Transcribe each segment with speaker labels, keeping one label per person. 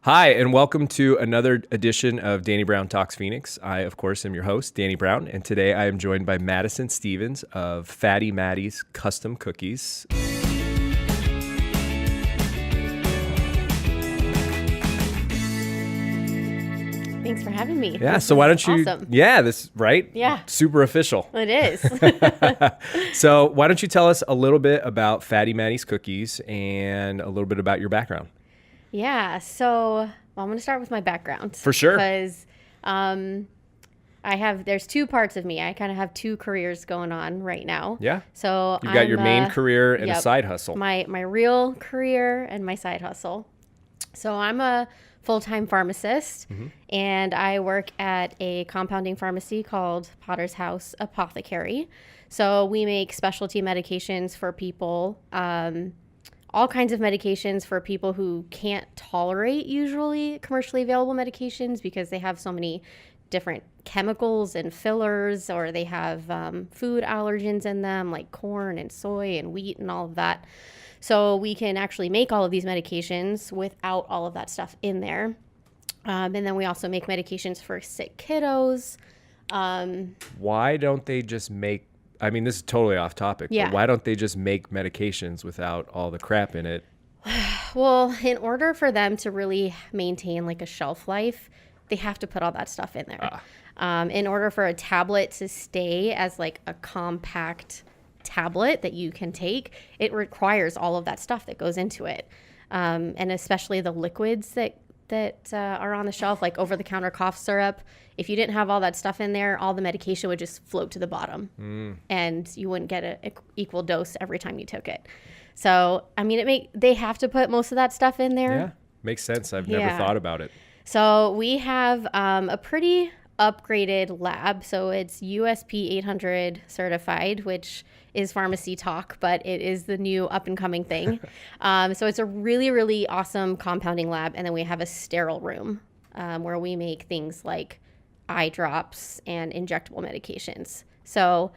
Speaker 1: Hi, and welcome to another edition of Danny Brown Talks Phoenix. I, of course, am your host, Danny Brown, and today I am joined by Madison Stevens of Fatty Maddy's Custom Cookies.
Speaker 2: Thanks for having me.
Speaker 1: Yeah, so why don't you...
Speaker 2: Awesome.
Speaker 1: Yeah, this, right?
Speaker 2: Yeah.
Speaker 1: Super official.
Speaker 2: It is.
Speaker 1: So why don't you tell us a little bit about Fatty Maddy's Cookies and a little bit about your background?
Speaker 2: Yeah, so I'm going to start with my background.
Speaker 1: For sure.
Speaker 2: Because there's two parts of me. I kind of have two careers going on right now.
Speaker 1: Yeah.
Speaker 2: So
Speaker 1: You've got your main career and a side hustle.
Speaker 2: My real career and my side hustle. So I'm a full-time pharmacist, and I work at a compounding pharmacy called Potter's House Apothecary. So we make specialty medications for people, all kinds of medications for people who can't tolerate usually commercially available medications because they have so many different chemicals and fillers, or they have food allergens in them like corn and soy and wheat and all of that. So we can actually make all of these medications without all of that stuff in there. And then we also make medications for sick kiddos.
Speaker 1: Why don't they just make, I mean, this is totally off topic, but why don't they just make medications without all the crap in it?
Speaker 2: Well, in order for them to really maintain like a shelf life, they have to put all that stuff in there. In order for a tablet to stay as like a compact tablet that you can take, it requires all of that stuff that goes into it, and especially the liquids that are on the shelf, like over-the-counter cough syrup. If you didn't have all that stuff in there, all the medication would just float to the bottom, and you wouldn't get an equal dose every time you took it. So, I mean, they have to put most of that stuff in there.
Speaker 1: Yeah, makes sense. I've never thought about it.
Speaker 2: So we have a pretty upgraded lab. So it's USP 800 certified, which is pharmacy talk, but it is the new up and coming thing. So it's a really, really awesome compounding lab. And then we have a sterile room where we make things like eye drops and injectable medications. So,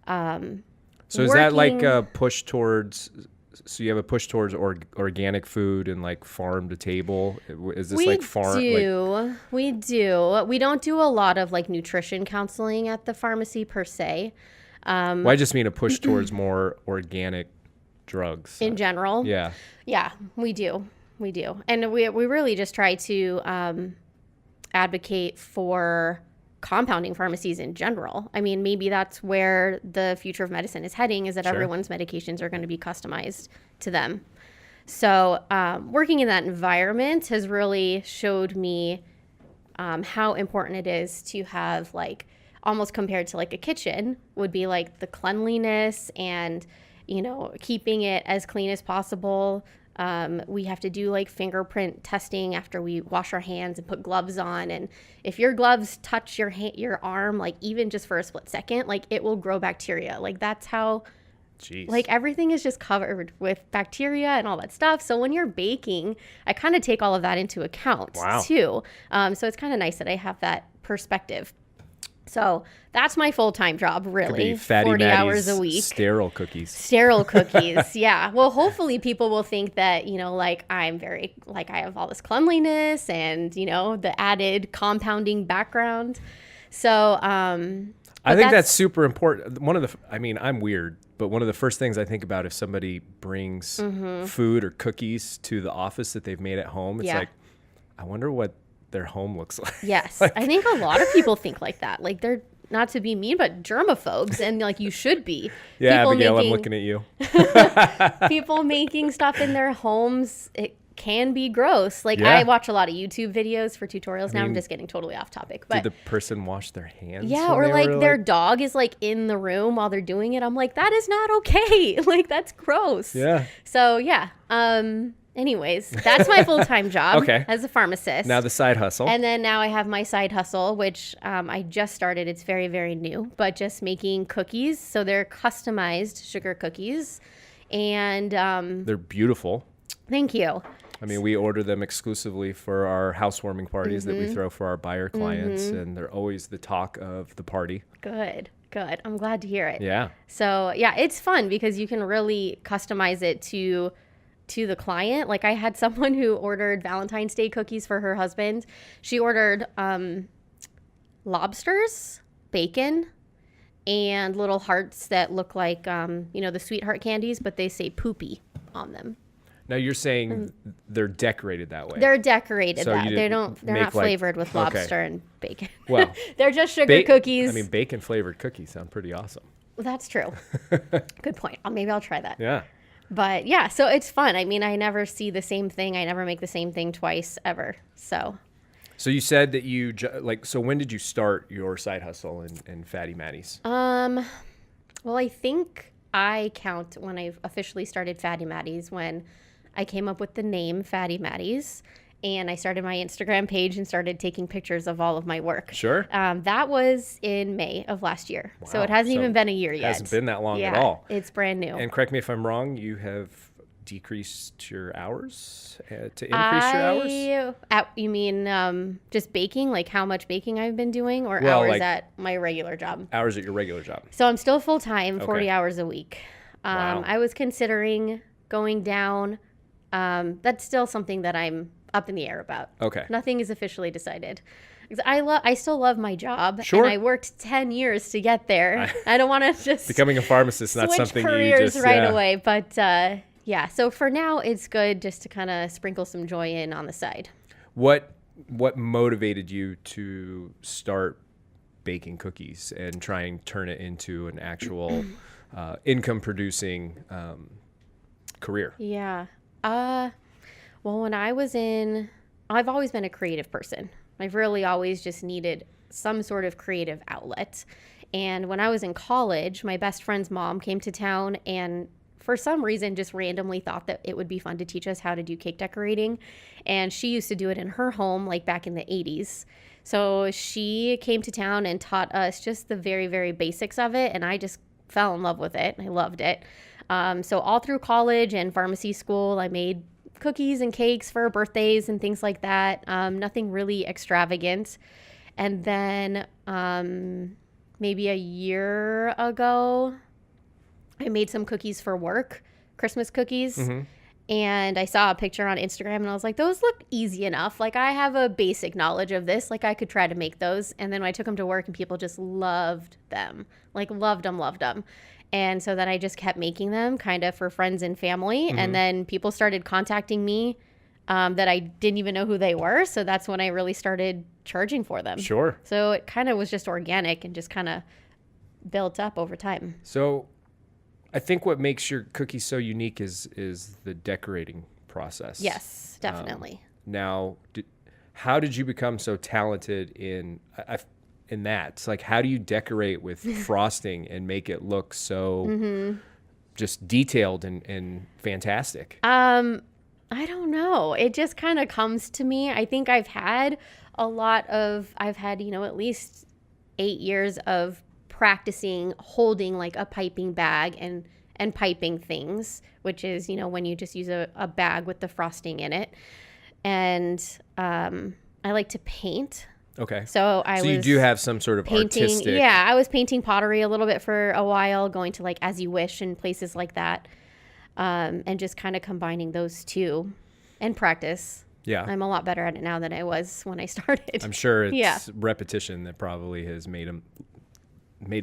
Speaker 1: is that like a push towards, so you have a push towards organic food and like farm to table? Is this like farm?
Speaker 2: We do. We don't do a lot of like nutrition counseling at the pharmacy per se.
Speaker 1: Well, I just mean a push towards more organic drugs.
Speaker 2: In general?
Speaker 1: Yeah.
Speaker 2: Yeah, we do. We do. And we really just try to advocate for compounding pharmacies in general. I mean, maybe that's where the future of medicine is heading, is that everyone's medications are going to be customized to them. So working in that environment has really showed me how important it is to have, like, almost compared to like a kitchen would be like the cleanliness and, you know, keeping it as clean as possible. We have to do like fingerprint testing after we wash our hands and put gloves on. And if your gloves touch your arm, like even just for a split second, like it will grow bacteria. Like that's how, like everything is just covered with bacteria and all that stuff. So when you're baking, I kind of take all of that into account too. So it's kind of nice that I have that perspective. So that's my full-time job, really. 40 hours a week.
Speaker 1: Sterile cookies.
Speaker 2: Sterile cookies, yeah. Well, hopefully people will think that, you know, like I'm very, like I have all this cleanliness and, you know, the added compounding background. So
Speaker 1: I think that's super important. I'm weird, but one of the first things I think about if somebody brings food or cookies to the office that they've made at home, it's like, I wonder what their home looks like.
Speaker 2: Yes. Like, I think a lot of people think like that. Like they're, not to be mean, but germaphobes, and like you should be.
Speaker 1: Yeah, Abigail, I'm looking at you.
Speaker 2: People making stuff in their homes, it can be gross. Like I watch a lot of YouTube videos for tutorials now. I'm just getting totally off topic. But
Speaker 1: did the person wash their hands?
Speaker 2: Yeah, or like their dog is like in the room while they're doing it. I'm like, that is not okay. Like that's gross.
Speaker 1: Yeah.
Speaker 2: So yeah. Anyways, that's my full-time job as a pharmacist.
Speaker 1: Now the side hustle.
Speaker 2: And then now I have my side hustle, which I just started. It's very, very new, but just making cookies. So they're customized sugar cookies. And
Speaker 1: they're beautiful.
Speaker 2: Thank you.
Speaker 1: I mean, we order them exclusively for our housewarming parties that we throw for our buyer clients, and they're always the talk of the party.
Speaker 2: Good. I'm glad to hear it.
Speaker 1: Yeah.
Speaker 2: So, yeah, it's fun because you can really customize it to to the client. Like, I had someone who ordered Valentine's Day cookies for her husband. She ordered lobsters, bacon, and little hearts that look like, the sweetheart candies, but they say poopy on them.
Speaker 1: Now you're saying they're decorated that way.
Speaker 2: They're decorated that. They're not flavored with lobster and bacon. Well, they're just sugar cookies.
Speaker 1: I mean, bacon flavored cookies sound pretty awesome.
Speaker 2: Well, that's true. Good point. Maybe I'll try that.
Speaker 1: Yeah.
Speaker 2: But yeah, so it's fun. I mean, I never see the same thing. I never make the same thing twice ever. So
Speaker 1: you said that so when did you start your side hustle in Fatty Maddy's?
Speaker 2: Well, I think I count when I officially started Fatty Maddy's when I came up with the name Fatty Maddy's, and I started my Instagram page and started taking pictures of all of my work.
Speaker 1: Sure.
Speaker 2: That was in May of last year. Wow. So it hasn't even been a year yet.
Speaker 1: It hasn't been that long at all.
Speaker 2: It's brand new.
Speaker 1: And correct me if I'm wrong, you have decreased your hours to increase your hours?
Speaker 2: You mean just baking, like how much baking I've been doing, or hours at my regular job?
Speaker 1: Hours at your regular job.
Speaker 2: So I'm still full-time, 40 hours a week.
Speaker 1: Wow.
Speaker 2: I was considering going down. That's still something that I'm up in the air about.
Speaker 1: Okay.
Speaker 2: Nothing is officially decided. I still love my job.
Speaker 1: Sure.
Speaker 2: And I worked 10 years to get there. I don't want to just
Speaker 1: becoming a pharmacist, not something
Speaker 2: careers
Speaker 1: you just
Speaker 2: right away. But yeah, so for now it's good just to kind of sprinkle some joy in on the side.
Speaker 1: What motivated you to start baking cookies and try and turn it into an actual income producing career?
Speaker 2: Yeah. Well, when I've always been a creative person. I've really always just needed some sort of creative outlet. And when I was in college, my best friend's mom came to town and for some reason just randomly thought that it would be fun to teach us how to do cake decorating. And she used to do it in her home, like back in the 80s. So she came to town and taught us just the very, very basics of it. And I just fell in love with it. I loved it. So all through college and pharmacy school, I made cookies and cakes for birthdays and things like that. Nothing really extravagant. And then maybe a year ago, I made some cookies for work, Christmas cookies. Mm-hmm. And I saw a picture on Instagram and I was like, those look easy enough. Like, I have a basic knowledge of this. Like, I could try to make those. And then I took them to work and people just loved them. Like, loved them. And so then I just kept making them kind of for friends and family. Mm-hmm. And then people started contacting me that I didn't even know who they were. So that's when I really started charging for them.
Speaker 1: Sure.
Speaker 2: So it kind of was just organic and just kind of built up over time.
Speaker 1: So I think what makes your cookies so unique is the decorating process.
Speaker 2: Yes, definitely.
Speaker 1: Now, how did you become so talented in that? It's like, how do you decorate with frosting and make it look so just detailed and fantastic?
Speaker 2: I don't know. It just kind of comes to me. I think I've had at least 8 years of practicing holding like a piping bag and piping things, which is, when you just use a bag with the frosting in it. And I like to paint.
Speaker 1: Okay.
Speaker 2: So you do have some sort of artistic. Yeah, I was painting pottery a little bit for a while, going to like As You Wish and places like that, and just kind of combining those two and practice.
Speaker 1: Yeah.
Speaker 2: I'm a lot better at it now than I was when I started.
Speaker 1: I'm sure it's repetition that probably has made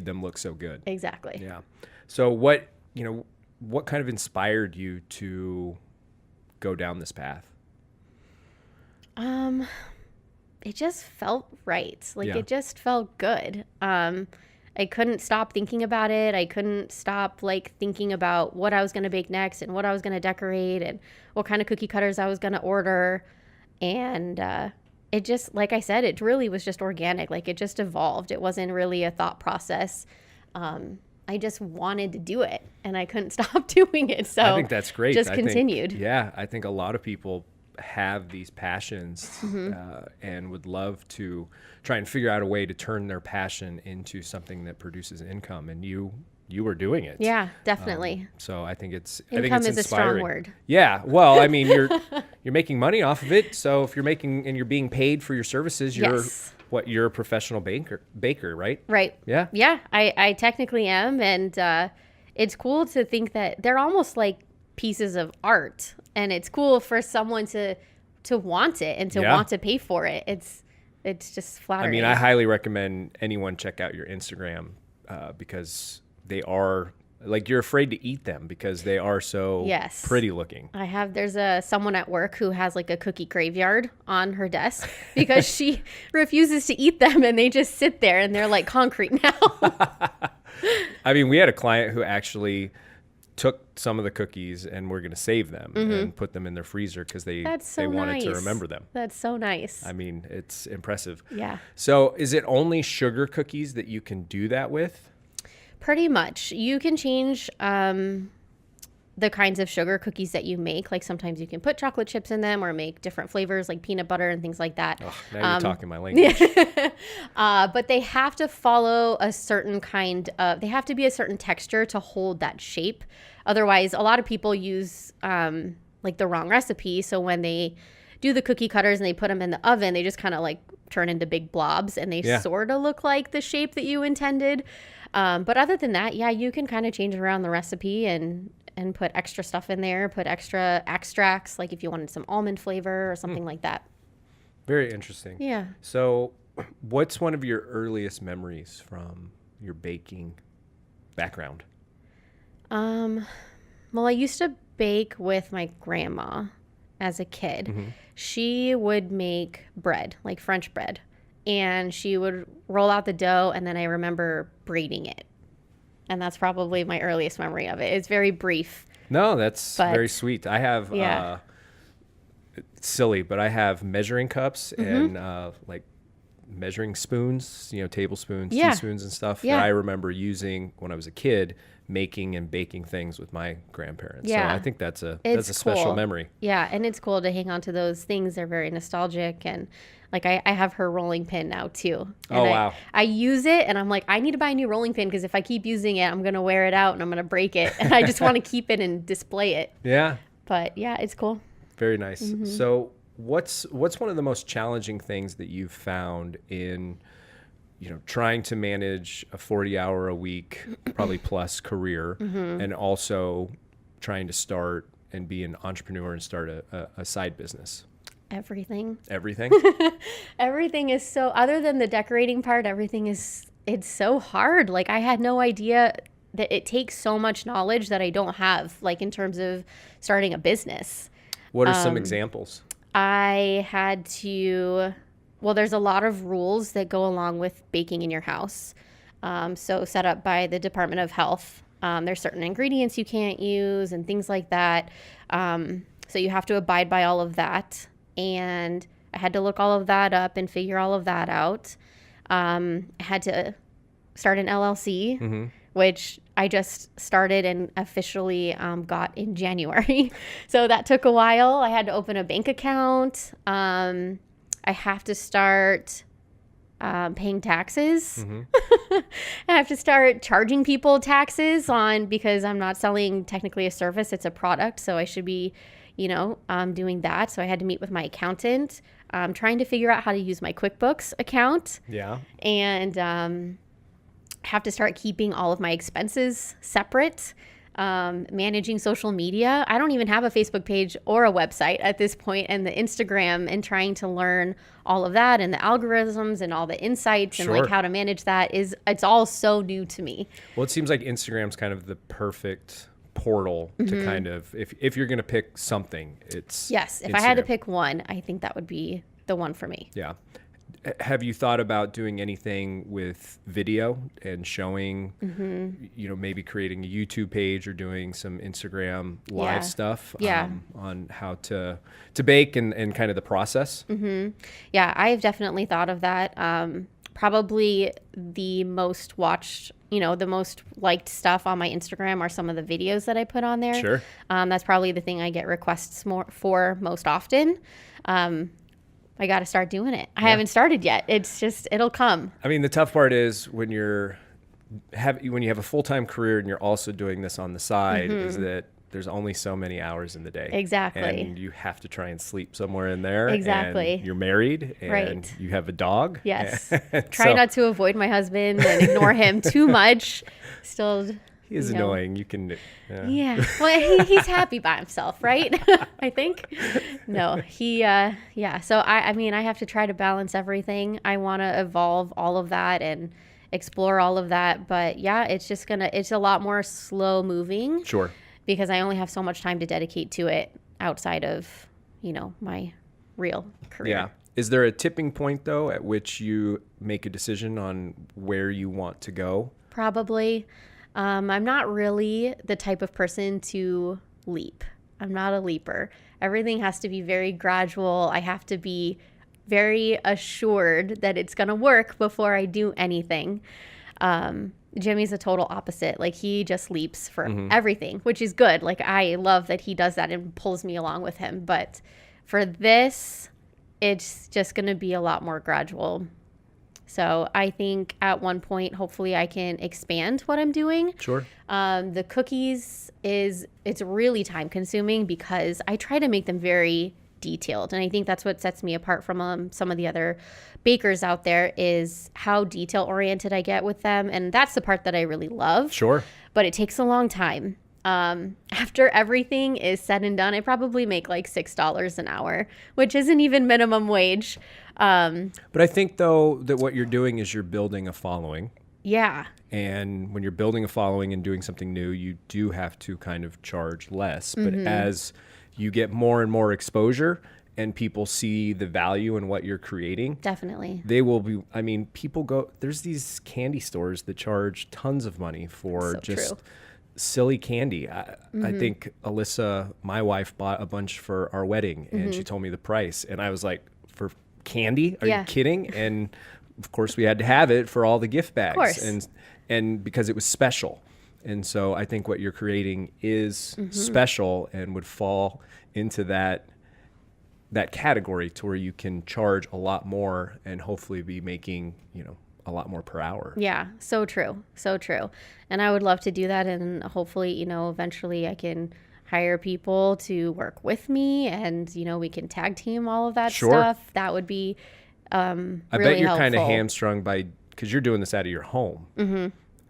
Speaker 1: them look so good.
Speaker 2: Exactly.
Speaker 1: Yeah. So what kind of inspired you to go down this path?
Speaker 2: It just felt right. It just felt good. I couldn't stop thinking about it. I couldn't stop thinking about what I was going to bake next and what I was going to decorate and what kind of cookie cutters I was going to order. And it just, like I said, it really was just organic. It just evolved. It wasn't really a thought process. I just wanted to do it and I couldn't stop doing it. So
Speaker 1: I think that's great.
Speaker 2: Just continued.
Speaker 1: I think a lot of people have these passions and would love to try and figure out a way to turn their passion into something that produces income, and you were doing it.
Speaker 2: Yeah, definitely.
Speaker 1: So I think it's
Speaker 2: income is
Speaker 1: inspiring.
Speaker 2: A strong word.
Speaker 1: Yeah, well, I mean, you're making money off of it, so if you're making and you're being paid for your services, you're a professional baker, right?
Speaker 2: Right.
Speaker 1: Yeah.
Speaker 2: Yeah, I technically am, and it's cool to think that they're almost like pieces of art, and it's cool for someone to want it and to want to pay for it. It's just flattering.
Speaker 1: I mean, I highly recommend anyone check out your Instagram because they are like, you're afraid to eat them because they are so pretty looking.
Speaker 2: There's someone at work who has like a cookie graveyard on her desk because she refuses to eat them, and they just sit there and they're like concrete now.
Speaker 1: I mean, we had a client who actually took some of the cookies and we're going to save them and put them in their freezer because they wanted to remember them.
Speaker 2: That's so nice.
Speaker 1: I mean, it's impressive.
Speaker 2: Yeah.
Speaker 1: So is it only sugar cookies that you can do that with?
Speaker 2: Pretty much. You can change the kinds of sugar cookies that you make. Like sometimes you can put chocolate chips in them or make different flavors like peanut butter and things like that.
Speaker 1: Oh, now you're talking my language.
Speaker 2: But they have to follow a certain they have to be a certain texture to hold that shape. Otherwise, a lot of people use like the wrong recipe. So when they do the cookie cutters and they put them in the oven, they just kind of like turn into big blobs, and they sort of look like the shape that you intended. But other than that, you can kind of change around the recipe and put extra stuff in there, put extra extracts, like if you wanted some almond flavor or something like that.
Speaker 1: Very interesting.
Speaker 2: Yeah.
Speaker 1: So what's one of your earliest memories from your baking background?
Speaker 2: Well, I used to bake with my grandma as a kid. Mm-hmm. She would make bread, like French bread, and she would roll out the dough, and then I remember braiding it. And that's probably my earliest memory of it. It's very brief.
Speaker 1: No, that's very sweet. I have, it's silly, but I have measuring cups and like measuring spoons, tablespoons, teaspoons and stuff that I remember using when I was a kid, making and baking things with my grandparents. Yeah. So I think that's a special memory.
Speaker 2: Yeah, and it's cool to hang on to those things. They're very nostalgic, and like I have her rolling pin now too. And
Speaker 1: wow.
Speaker 2: I use it, and I'm like, I need to buy a new rolling pin because if I keep using it, I'm going to wear it out and I'm going to break it. And I just want to keep it and display it.
Speaker 1: Yeah.
Speaker 2: But yeah, it's cool.
Speaker 1: Very nice. Mm-hmm. So what's one of the most challenging things that you've found in trying to manage a 40-hour a week, probably plus career, and also trying to start and be an entrepreneur and start a side business?
Speaker 2: Everything.
Speaker 1: Everything?
Speaker 2: Everything is so, other than the decorating part, it's so hard. Like I had no idea that it takes so much knowledge that I don't have, like in terms of starting a business.
Speaker 1: What are some examples?
Speaker 2: I had to... Well, there's a lot of rules that go along with baking in your house. So set up by the Department of Health. There's certain ingredients you can't use and things like that. So you have to abide by all of that. And I had to look all of that up and figure all of that out. I had to start an LLC, which I just started and officially got in January. So that took a while. I had to open a bank account. I have to start paying taxes. I have to start charging people taxes because I'm not selling technically a service, it's a product. So I should be, doing that. So I had to meet with my accountant, trying to figure out how to use my QuickBooks account.
Speaker 1: Yeah.
Speaker 2: And have to start keeping all of my expenses separate. Managing social media. I don't even have a Facebook page or a website at this point, and the Instagram, and trying to learn all of that and the algorithms and all the insights and like how to manage that it's all so new to me.
Speaker 1: Well, it seems like Instagram's kind of the perfect portal to kind of, if you're going to pick something, it's
Speaker 2: Yes. If
Speaker 1: Instagram.
Speaker 2: I had to pick one, I think that would be the one for me.
Speaker 1: Yeah. Have you thought about doing anything with video and showing, maybe creating a YouTube page or doing some Instagram live stuff on how to bake and kind of the process?
Speaker 2: Yeah, I've definitely thought of that. Probably the most watched, the most liked stuff on my Instagram are some of the videos that I put on there.
Speaker 1: Sure.
Speaker 2: That's probably the thing I get requests for most often. I got to start doing it. I haven't started yet. It's just, it'll come.
Speaker 1: I mean, the tough part is when you have a full-time career and you're also doing this on the side is that there's only so many hours in the day.
Speaker 2: Exactly.
Speaker 1: And you have to try and sleep somewhere in there.
Speaker 2: Exactly.
Speaker 1: And you're married and you have a dog.
Speaker 2: Yes. Try not to avoid my husband and ignore him too much. Still
Speaker 1: He is annoying. You can.
Speaker 2: Yeah. Well, he's happy by himself, right? I think. No, yeah. So I mean, I have to try to balance everything. I want to evolve all of that and explore all of that. But yeah, it's a lot more slow moving.
Speaker 1: Sure.
Speaker 2: Because I only have so much time to dedicate to it outside of, my real career.
Speaker 1: Yeah. Is there a tipping point, though, at which you make a decision on where you want to go?
Speaker 2: Probably. I'm not really the type of person to leap. I'm not a leaper. Everything has to be very gradual. I have to be very assured that it's going to work before I do anything. Jimmy's the total opposite. Like, he just leaps for everything, which is good. Like, I love that he does that and pulls me along with him. But for this, it's just going to be a lot more gradual. So I think at one point, hopefully I can expand what I'm doing.
Speaker 1: Sure.
Speaker 2: The cookies it's really time consuming because I try to make them very detailed. And I think that's what sets me apart from some of the other bakers out there is how detail oriented I get with them. And that's the part that I really love.
Speaker 1: Sure.
Speaker 2: But it takes a long time. After everything is said and done, I probably make like $6 an hour, which isn't even minimum wage.
Speaker 1: But I think, though, that what you're doing is you're building a following.
Speaker 2: Yeah.
Speaker 1: And when you're building a following and doing something new, you do have to kind of charge less. But as you get more and more exposure and people see the value in what you're creating,
Speaker 2: definitely,
Speaker 1: they will be, I mean, people go, there's these candy stores that charge tons of money for silly candy. I think Alyssa, my wife, bought a bunch for our wedding and she told me the price. And I was like, for candy? Are you kidding? And of course we had to have it for all the gift bags and because it was special. And so I think what you're creating is special and would fall into that category to where you can charge a lot more and hopefully be making, a lot more per hour.
Speaker 2: Yeah, so true. So true. And I would love to do that. And hopefully, eventually I can hire people to work with me and, we can tag team all of that stuff. That would be really
Speaker 1: I bet you're
Speaker 2: helpful.
Speaker 1: kind of hamstrung because you're doing this out of your home.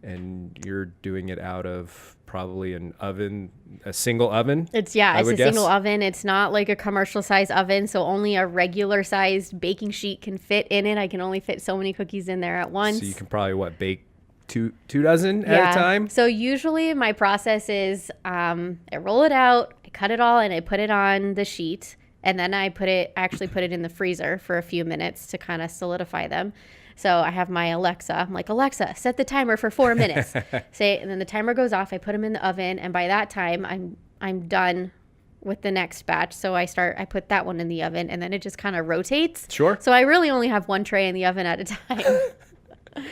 Speaker 1: And you're doing it out of probably a single oven.
Speaker 2: It's a single oven. It's not like a commercial size oven. So only a regular sized baking sheet can fit in it. I can only fit so many cookies in there at once.
Speaker 1: So you can probably bake two dozen at a time?
Speaker 2: So usually my process is I roll it out, I cut it all, and I put it on the sheet. And then I actually put it in the freezer for a few minutes to kind of solidify them. So I have my Alexa. I'm like, Alexa, set the timer for 4 minutes. And then the timer goes off. I put them in the oven, and by that time, I'm done with the next batch. So I put that one in the oven, and then it just kind of rotates.
Speaker 1: Sure.
Speaker 2: So I really only have one tray in the oven at a time.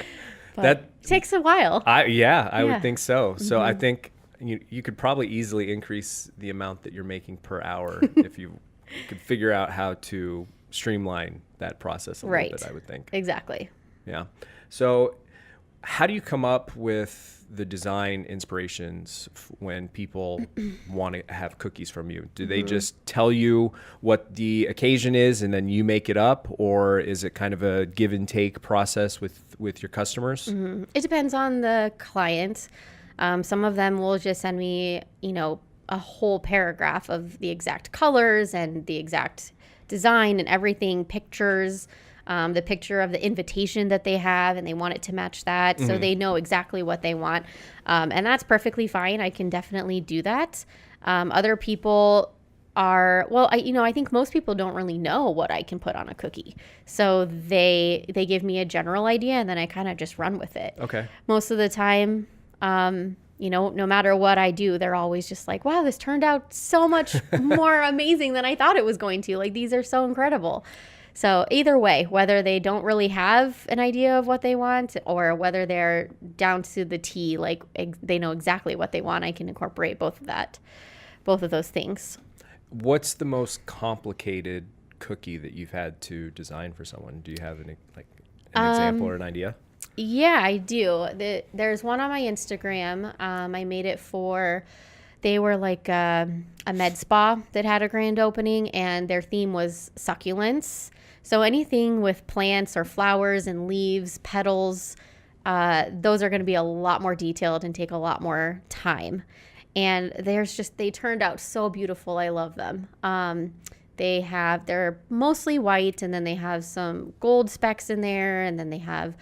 Speaker 2: That takes a while.
Speaker 1: I would think so. So I think you could probably easily increase the amount that you're making per hour if you could figure out how to streamline that process a little bit, I would think.
Speaker 2: Exactly.
Speaker 1: Yeah. So how do you come up with the design inspirations when people want to have cookies from you? Do they just tell you what the occasion is and then you make it up? Or is it kind of a give and take process with your customers?
Speaker 2: It depends on the client. Some of them will just send me, a whole paragraph of the exact colors and the exact design and everything, pictures, the picture of the invitation that they have, and they want it to match that. So they know exactly what they want. And that's perfectly fine. I can definitely do that. Other people I think most people don't really know what I can put on a cookie. So they give me a general idea and then I kind of just run with it.
Speaker 1: Okay.
Speaker 2: Most of the time, no matter what I do, they're always just like, wow, this turned out so much more amazing than I thought it was going to. Like, these are so incredible. So either way, whether they don't really have an idea of what they want or whether they're down to the T, like they know exactly what they want, I can incorporate both of those things.
Speaker 1: What's the most complicated cookie that you've had to design for someone? Do you have an example or an idea?
Speaker 2: Yeah, I do. There's one on my Instagram. I made it they were like a med spa that had a grand opening, and their theme was succulents. So anything with plants or flowers and leaves, petals, those are going to be a lot more detailed and take a lot more time. And they turned out so beautiful. I love them. They're mostly white, and then they have some gold specks in there, and then they have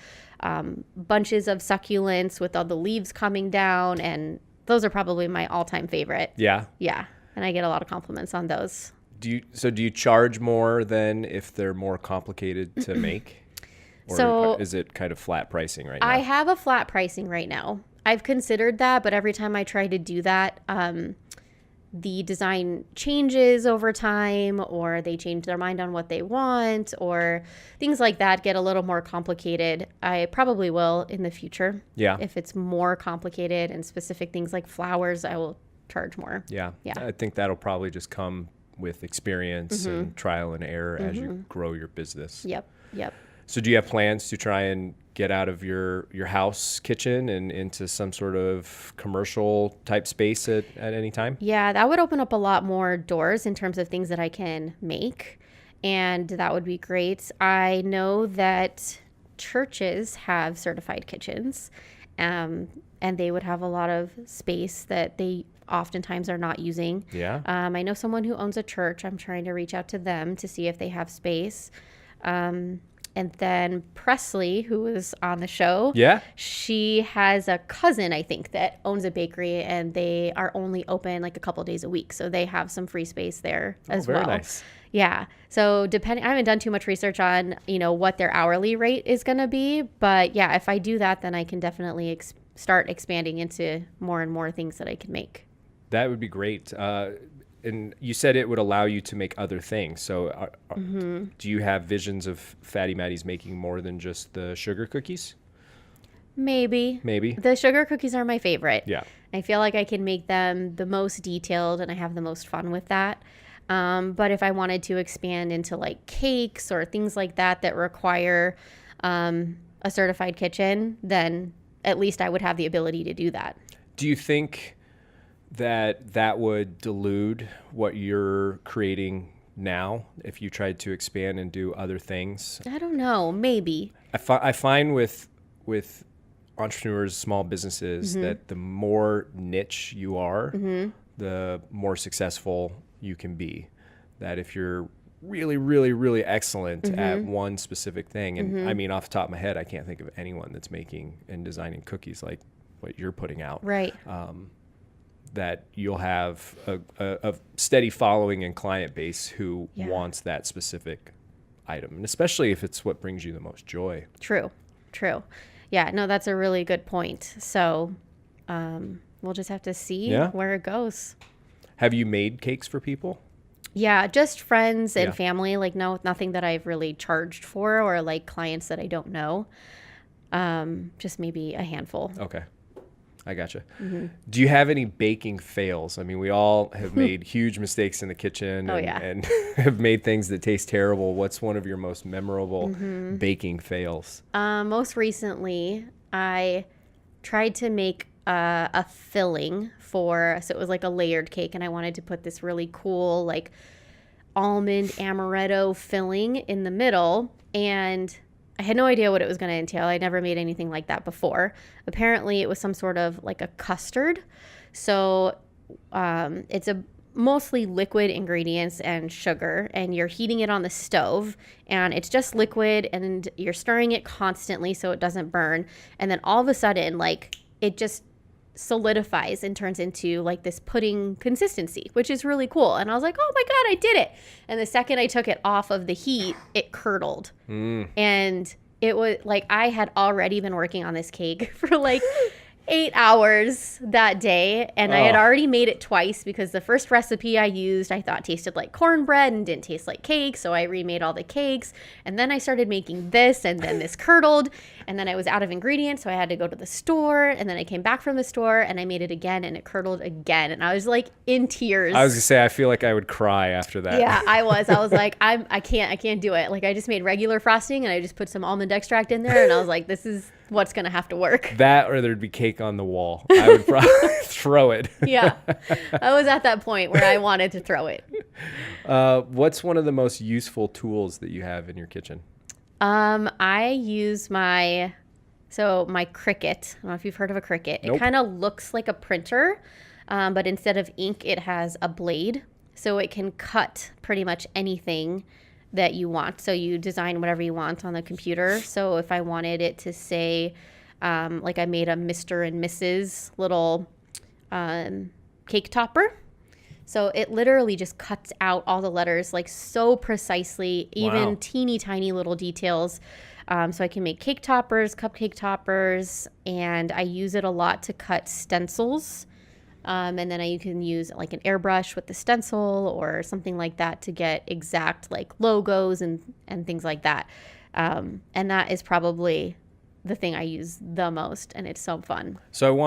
Speaker 2: bunches of succulents with all the leaves coming down, and those are probably my all-time favorite.
Speaker 1: Yeah.
Speaker 2: Yeah. And I get a lot of compliments on those.
Speaker 1: Do you charge more than if they're more complicated to make? Or is it kind of flat pricing right now?
Speaker 2: I have a flat pricing right now. I've considered that, but every time I try to do that, the design changes over time, or they change their mind on what they want, or things like that get a little more complicated. I probably will in the future.
Speaker 1: Yeah.
Speaker 2: If it's more complicated and specific things like flowers, I will charge more.
Speaker 1: Yeah. I think that'll probably just come with experience and trial and error as you grow your business.
Speaker 2: Yep.
Speaker 1: So do you have plans to try and get out of your house kitchen and into some sort of commercial type space at any time?
Speaker 2: Yeah, that would open up a lot more doors in terms of things that I can make, and that would be great. I know that churches have certified kitchens, and they would have a lot of space that they oftentimes are not using.
Speaker 1: Yeah.
Speaker 2: I know someone who owns a church. I'm trying to reach out to them to see if they have space. And then Presley, who was on the show, she has a cousin, I think, that owns a bakery, and they are only open like a couple days a week. So they have some free space there as well.
Speaker 1: Very nice.
Speaker 2: Yeah. So I haven't done too much research on, what their hourly rate is going to be. But yeah, if I do that, then I can definitely start expanding into more and more things that I can make.
Speaker 1: That would be great. And you said it would allow you to make other things. So do you have visions of Fatty Maddy's making more than just the sugar cookies?
Speaker 2: Maybe. The sugar cookies are my favorite.
Speaker 1: Yeah.
Speaker 2: I feel like I can make them the most detailed, and I have the most fun with that. But if I wanted to expand into like cakes or things like that require a certified kitchen, then at least I would have the ability to do that.
Speaker 1: Do you think that would dilute what you're creating now if you tried to expand and do other things?
Speaker 2: I don't know. Maybe.
Speaker 1: I find with entrepreneurs, small businesses, that the more niche you are, the more successful you can be. That if you're really, really, really excellent at one specific thing, and I mean, off the top of my head, I can't think of anyone that's making and designing cookies like what you're putting out.
Speaker 2: Right.
Speaker 1: That you'll have a steady following and client base who wants that specific item, and especially if it's what brings you the most joy. True.
Speaker 2: Yeah, no, that's a really good point. So we'll just have to see where it goes.
Speaker 1: Have you made cakes for people?
Speaker 2: Yeah, just friends and family. Like, nothing that I've really charged for, or like clients that I don't know. Just maybe a handful.
Speaker 1: Okay. I gotcha. Do you have any baking fails? I mean, we all have made huge mistakes in the kitchen and have made things that taste terrible. What's one of your most memorable baking fails?
Speaker 2: Most recently, I tried to make a filling so it was like a layered cake, and I wanted to put this really cool like almond amaretto filling in the middle, and I had no idea what it was going to entail. I never made anything like that before. Apparently, it was some sort of like a custard. So it's mostly liquid ingredients and sugar, and you're heating it on the stove, and it's just liquid, and you're stirring it constantly so it doesn't burn. And then all of a sudden, like, it just solidifies and turns into like this pudding consistency, which is really cool. And I was like, oh my God, I did it. And the second I took it off of the heat, it curdled. And it was like, I had already been working on this cake for like 8 hours that day, and I had already made it twice because the first recipe I used I thought tasted like cornbread and didn't taste like cake, so I remade all the cakes. And then I started making this, and then this curdled, and then I was out of ingredients, so I had to go to the store, and then I came back from the store and I made it again, and it curdled again, and I was like in tears.
Speaker 1: I was gonna say, I feel like I would cry after that.
Speaker 2: Yeah, I was like, I can't do it. Like, I just made regular frosting, and I just put some almond extract in there, and I was like, this is what's going to have to work.
Speaker 1: That, or there'd be cake on the wall. I would probably throw it.
Speaker 2: Yeah. I was at that point where I wanted to throw it.
Speaker 1: What's one of the most useful tools that you have in your kitchen?
Speaker 2: I use my So my Cricut, I don't know if you've heard of a Cricut.
Speaker 1: Nope.
Speaker 2: It kind of looks like a printer, but instead of ink, it has a blade. So it can cut pretty much anything that you want. So you design whatever you want on the computer. So if I wanted it to say, like I made a Mr. and Mrs. little cake topper. So it literally just cuts out all the letters like so precisely, even teeny tiny little details. So I can make cake toppers, cupcake toppers, and I use it a lot to cut stencils. And then you can use like an airbrush with the stencil or something like that to get exact like logos and things like that. And that is probably the thing I use the most, and it's so fun.
Speaker 1: So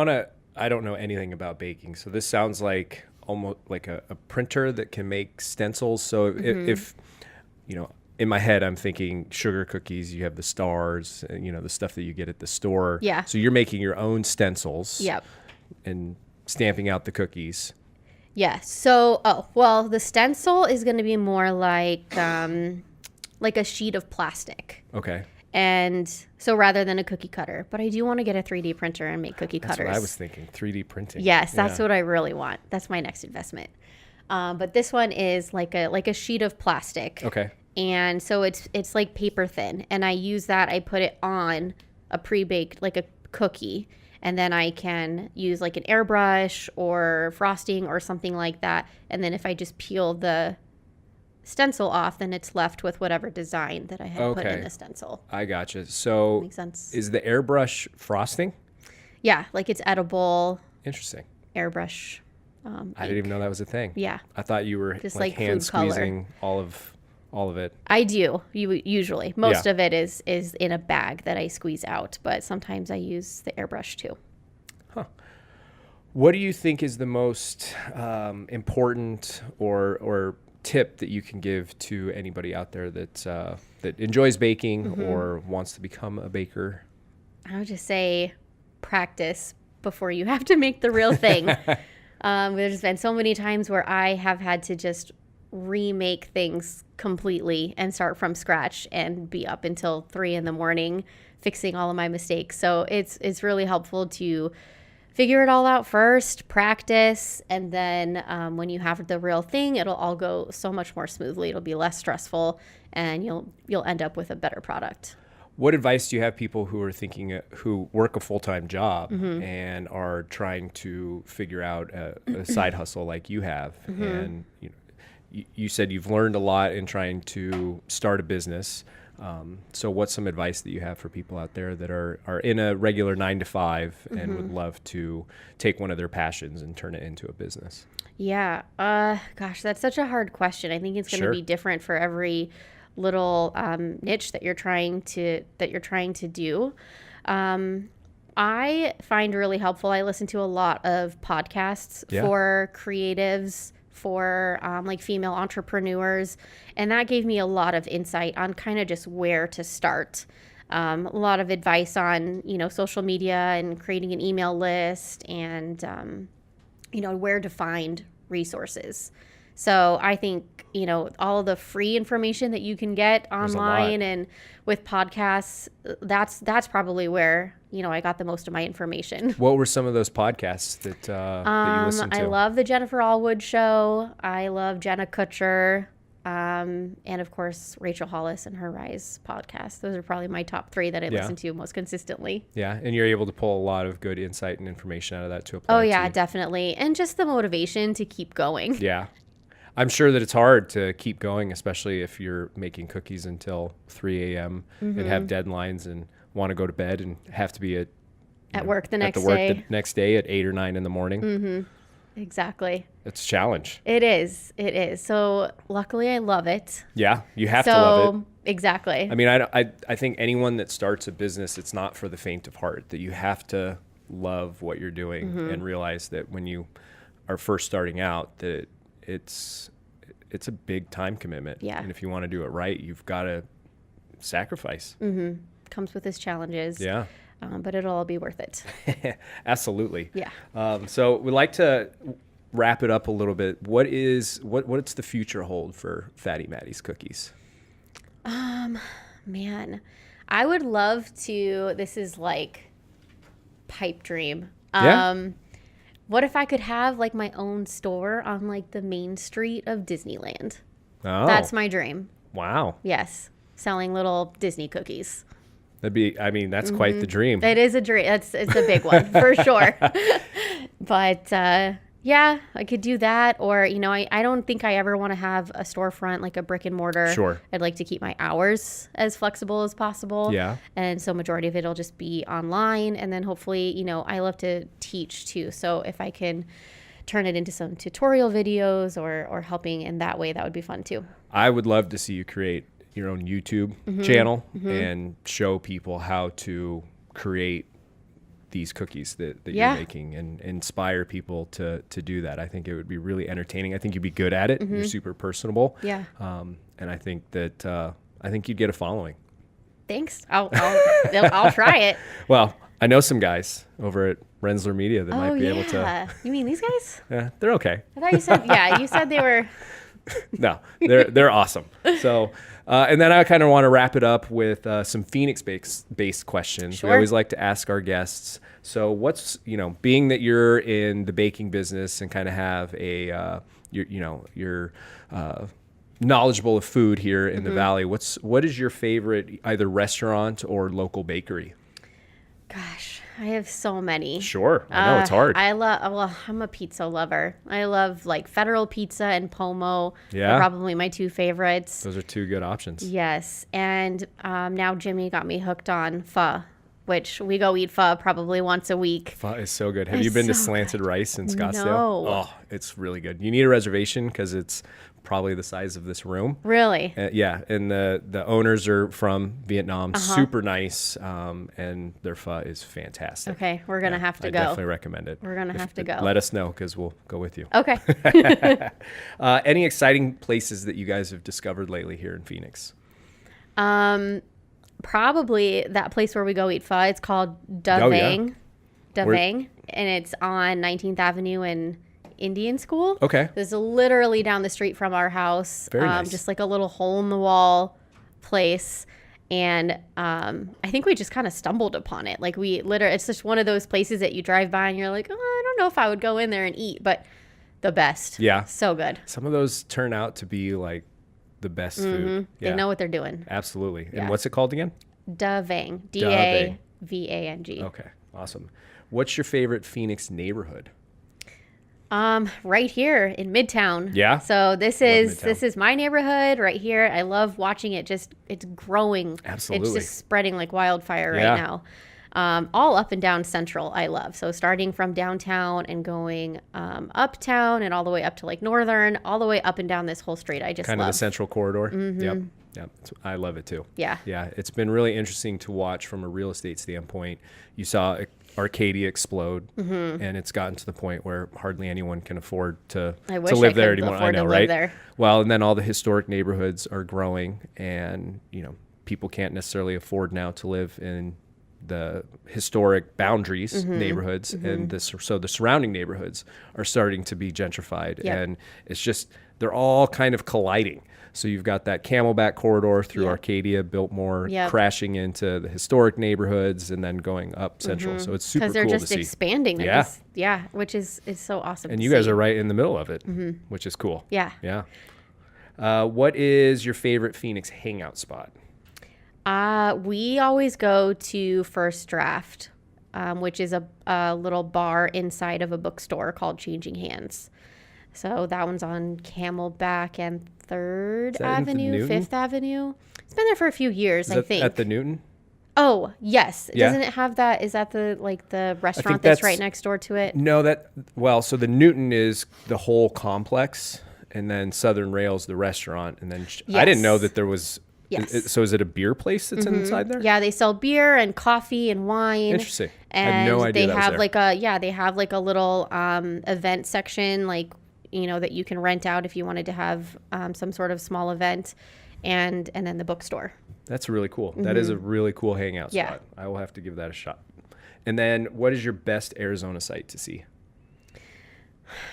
Speaker 1: I don't know anything about baking. So this sounds like almost like a printer that can make stencils. So if you know, in my head, I'm thinking sugar cookies, you have the stars, and, you know, the stuff that you get at the store.
Speaker 2: Yeah.
Speaker 1: So you're making your own stencils.
Speaker 2: Yep.
Speaker 1: And stamping out the cookies.
Speaker 2: Yeah. So, the stencil is going to be more like a sheet of plastic.
Speaker 1: Okay.
Speaker 2: And so rather than a cookie cutter, but I do want to get a 3D printer and make cookie cutters.
Speaker 1: That's what I was thinking, 3D printing.
Speaker 2: Yes, that's what I really want. That's my next investment. But this one is like a sheet of plastic.
Speaker 1: Okay.
Speaker 2: And so it's like paper thin, and I use that. I put it on a pre-baked like a cookie. And then I can use like an airbrush or frosting or something like that. And then if I just peel the stencil off, then it's left with whatever design that I had put in the stencil.
Speaker 1: I gotcha. So
Speaker 2: makes sense.
Speaker 1: Is the airbrush frosting?
Speaker 2: Yeah, like it's edible.
Speaker 1: Interesting.
Speaker 2: Airbrush.
Speaker 1: I didn't even know that was a thing.
Speaker 2: Yeah.
Speaker 1: I thought you were
Speaker 2: just
Speaker 1: like hand squeezing all of it.
Speaker 2: I do. Usually. Most of it is in a bag that I squeeze out, but sometimes I use the airbrush too.
Speaker 1: Huh. What do you think is the most important or tip that you can give to anybody out there that enjoys baking or wants to become a baker?
Speaker 2: I would just say practice before you have to make the real thing. There's been so many times where I have had to just remake things completely and start from scratch and be up until 3 a.m. fixing all of my mistakes. So it's really helpful to figure it all out first, practice, and then when you have the real thing, it'll all go so much more smoothly. It'll be less stressful, and you'll end up with a better product.
Speaker 1: What advice do you have people who are who work a full-time job and are trying to figure out a side hustle like you have? And you said you've learned a lot in trying to start a business. So what's some advice that you have for people out there that are in a regular 9-to-5 and would love to take one of their passions and turn it into a business? Yeah.
Speaker 2: Gosh, that's such a hard question. I think it's going to be different for every little niche that you're trying to do. I find really helpful. I listen to a lot of podcasts for creatives, for like female entrepreneurs, and that gave me a lot of insight on kind of just where to start. A lot of advice on social media and creating an email list and where to find resources. So I think all of the free information that you can get online and with podcasts, that's probably where I got the most of my information.
Speaker 1: What were some of those podcasts that you listened to?
Speaker 2: I love the Jennifer Allwood Show. I love Jenna Kutcher. And of course, Rachel Hollis and her Rise podcast. Those are probably my top 3 that I listen to most consistently.
Speaker 1: Yeah. And you're able to pull a lot of good insight and information out of that to apply.
Speaker 2: Oh yeah, definitely. And just the motivation to keep going.
Speaker 1: Yeah. I'm sure that it's hard to keep going, especially if you're making cookies until 3 a.m. and have deadlines and want to go to bed and have to be at
Speaker 2: work the next
Speaker 1: day at 8 or 9 in the morning.
Speaker 2: Exactly.
Speaker 1: It's a challenge.
Speaker 2: It is. So luckily I love it.
Speaker 1: Yeah, you have to love it.
Speaker 2: Exactly.
Speaker 1: I mean, I think anyone that starts a business, it's not for the faint of heart, that you have to love what you're doing and realize that when you are first starting out that it's a big time commitment.
Speaker 2: Yeah.
Speaker 1: And if you want to do it right, you've got to sacrifice.
Speaker 2: Comes with its challenges.
Speaker 1: Yeah.
Speaker 2: But it'll all be worth it.
Speaker 1: Absolutely.
Speaker 2: Yeah.
Speaker 1: So we'd like to wrap it up a little bit. What's the future hold for Fatty Maddy's cookies?
Speaker 2: Man, I would love to, this is like pipe dream.
Speaker 1: Yeah.
Speaker 2: What if I could have like my own store on like the main street of Disneyland?
Speaker 1: Oh.
Speaker 2: That's my dream.
Speaker 1: Wow.
Speaker 2: Yes. Selling little Disney cookies.
Speaker 1: That'd be, I mean, that's quite the dream.
Speaker 2: It is a dream. It's a big one for sure. But yeah, I could do that. Or, you know, I don't think I ever want to have a storefront, like a brick and mortar.
Speaker 1: Sure.
Speaker 2: I'd like to keep my hours as flexible as possible.
Speaker 1: Yeah.
Speaker 2: And so majority of it will just be online. And then hopefully, you know, I love to teach too. So if I can turn it into some tutorial videos or helping in that way, that would be fun too.
Speaker 1: I would love to see you create your own YouTube channel and show people how to create these cookies that you're making and inspire people to do that. I think it would be really entertaining. I think you'd be good at it. You're super personable.
Speaker 2: Yeah.
Speaker 1: And I think that I think you'd get a following.
Speaker 2: Thanks. I'll try it.
Speaker 1: Well, I know some guys over at Rensler Media that might be able to.
Speaker 2: You mean these guys?
Speaker 1: Yeah, they're okay.
Speaker 2: I thought you said, you said they were.
Speaker 1: No, they're awesome. So, and then I kind of want to wrap it up with some Phoenix-based questions.
Speaker 2: Sure.
Speaker 1: We always like to ask our guests. So, what's, you know, being that you're in the baking business and kind of have a, you're knowledgeable of food here in the Valley. What is your favorite either restaurant or local bakery?
Speaker 2: Gosh, I have so many.
Speaker 1: Sure, I know it's hard.
Speaker 2: I'm a pizza lover. I love like Federal Pizza and Pomo.
Speaker 1: Yeah.
Speaker 2: They're probably my two favorites.
Speaker 1: Those are two good options.
Speaker 2: Yes, and now Jimmy got me hooked on pho, which we go eat pho probably once a week.
Speaker 1: Pho is so good. Have you been to Slanted Rice in Scottsdale?
Speaker 2: No.
Speaker 1: Oh, it's really good. You need a reservation because it's probably the size of this room.
Speaker 2: Really?
Speaker 1: Yeah, and the owners are from Vietnam, super nice, and their pho is fantastic.
Speaker 2: Okay, we're going to have to go.
Speaker 1: I definitely recommend it.
Speaker 2: We're going to have to go.
Speaker 1: Let us know because we'll go with you.
Speaker 2: Okay.
Speaker 1: Any exciting places that you guys have discovered lately here in Phoenix?
Speaker 2: Probably that place where we go eat pho. It's called Da Vang. Da Vang, and it's on 19th Avenue in Indian School.
Speaker 1: Okay.
Speaker 2: It's literally down the street from our house.
Speaker 1: Very nice.
Speaker 2: Just like a little hole in the wall place. And I think we just kind of stumbled upon it. Like it's just one of those places that you drive by and you're like, oh, I don't know if I would go in there and eat, but the best.
Speaker 1: Yeah.
Speaker 2: So good.
Speaker 1: Some of those turn out to be like the best food. Yeah.
Speaker 2: They know what they're doing.
Speaker 1: Absolutely.
Speaker 2: Yeah.
Speaker 1: And what's it called again?
Speaker 2: Da Vang. DAVANG.
Speaker 1: Okay. Awesome. What's your favorite Phoenix neighborhood?
Speaker 2: Right here in Midtown.
Speaker 1: Yeah.
Speaker 2: So this is my neighborhood right here. I love watching it. It's growing.
Speaker 1: Absolutely.
Speaker 2: It's just spreading like wildfire right now. All up and down Central I love. So starting from downtown and going uptown and all the way up to like Northern, all the way up and down this whole street. I just
Speaker 1: kind
Speaker 2: love.
Speaker 1: of the Central Corridor. Yep. I love it too.
Speaker 2: Yeah.
Speaker 1: It's been really interesting to watch from a real estate standpoint. You saw Arcadia explode, and it's gotten to the point where hardly anyone can afford to live there anymore. I know, right? There. Well, and then all the historic neighborhoods are growing, and people can't necessarily afford now to live in the historic boundaries neighborhoods, and so the surrounding neighborhoods are starting to be gentrified, and it's just they're all kind of colliding. So you've got that Camelback corridor through Arcadia, Biltmore, crashing into the historic neighborhoods and then going up Central. So it's super cool to see.
Speaker 2: Because they're just expanding. They're which is so awesome.
Speaker 1: And you guys are right in the middle of it, which is cool.
Speaker 2: Yeah.
Speaker 1: What is your favorite Phoenix hangout spot?
Speaker 2: We always go to First Draft, which is a little bar inside of a bookstore called Changing Hands. So that one's on Camelback and 3rd Avenue, 5th Avenue. It's been there for a few years, I think.
Speaker 1: At the Newton?
Speaker 2: Oh, yes. Doesn't it have that? Is that the restaurant that's right next door to it?
Speaker 1: No, so the Newton is the whole complex, and then Southern Rail's the restaurant, and then I didn't know that there was.
Speaker 2: Yes.
Speaker 1: So is it a beer place that's inside there?
Speaker 2: Yeah, they sell beer and coffee and wine.
Speaker 1: Interesting.
Speaker 2: And
Speaker 1: I had no idea
Speaker 2: they
Speaker 1: that
Speaker 2: have
Speaker 1: was there.
Speaker 2: they have like a little event section, like that you can rent out if you wanted to have some sort of small event, and then the bookstore. That's
Speaker 1: really cool. That is a really cool hangout spot. I will have to give that a shot. And then what is your best Arizona site to see?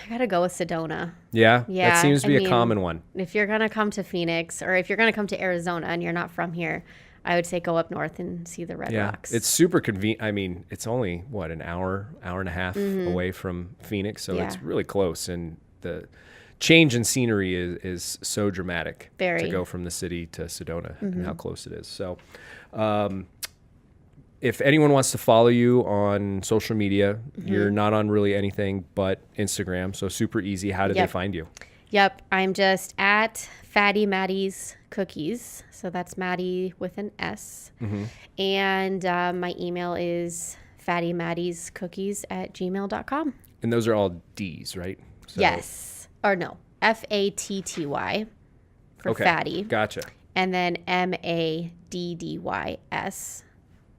Speaker 2: I gotta go with Sedona.
Speaker 1: Yeah? Yeah. That seems to be a common one.
Speaker 2: If you're gonna come to Phoenix, or if you're gonna come to Arizona and you're not from here, I would say go up north and see the Red Rocks.
Speaker 1: It's super convenient. I mean, it's only an hour and a half away from Phoenix, so it's really close. And the change in scenery is so dramatic to go from the city to Sedona and how close it is. So, if anyone wants to follow you on social media, you're not on really anything but Instagram, so super easy. How do they find you?
Speaker 2: Yep, I'm just at Fatty Maddy's Cookies. So that's Maddy with an S. And my email is fattymaddyscookies@gmail.com.
Speaker 1: And those are all D's, right? So,
Speaker 2: yes. Or no, Fatty for fatty.
Speaker 1: Gotcha.
Speaker 2: And then MADDYS.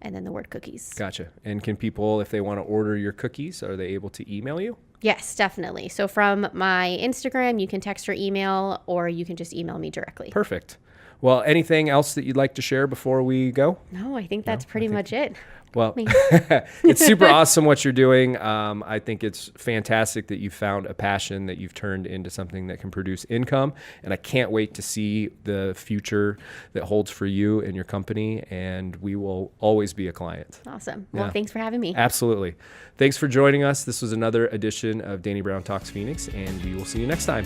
Speaker 2: And then the word cookies.
Speaker 1: Gotcha. And can people, if they want to order your cookies, are they able to email you?
Speaker 2: Yes, definitely. So from my Instagram, you can text or email, or you can just email me directly.
Speaker 1: Perfect. Well, anything else that you'd like to share before we go?
Speaker 2: No, I think that's pretty much it.
Speaker 1: Well, it's super awesome what you're doing. I think it's fantastic that you found a passion that you've turned into something that can produce income. And I can't wait to see the future that holds for you and your company. And we will always be a client.
Speaker 2: Awesome. Well, thanks for having me.
Speaker 1: Absolutely. Thanks for joining us. This was another edition of Danny Brown Talks Phoenix, and we will see you next time.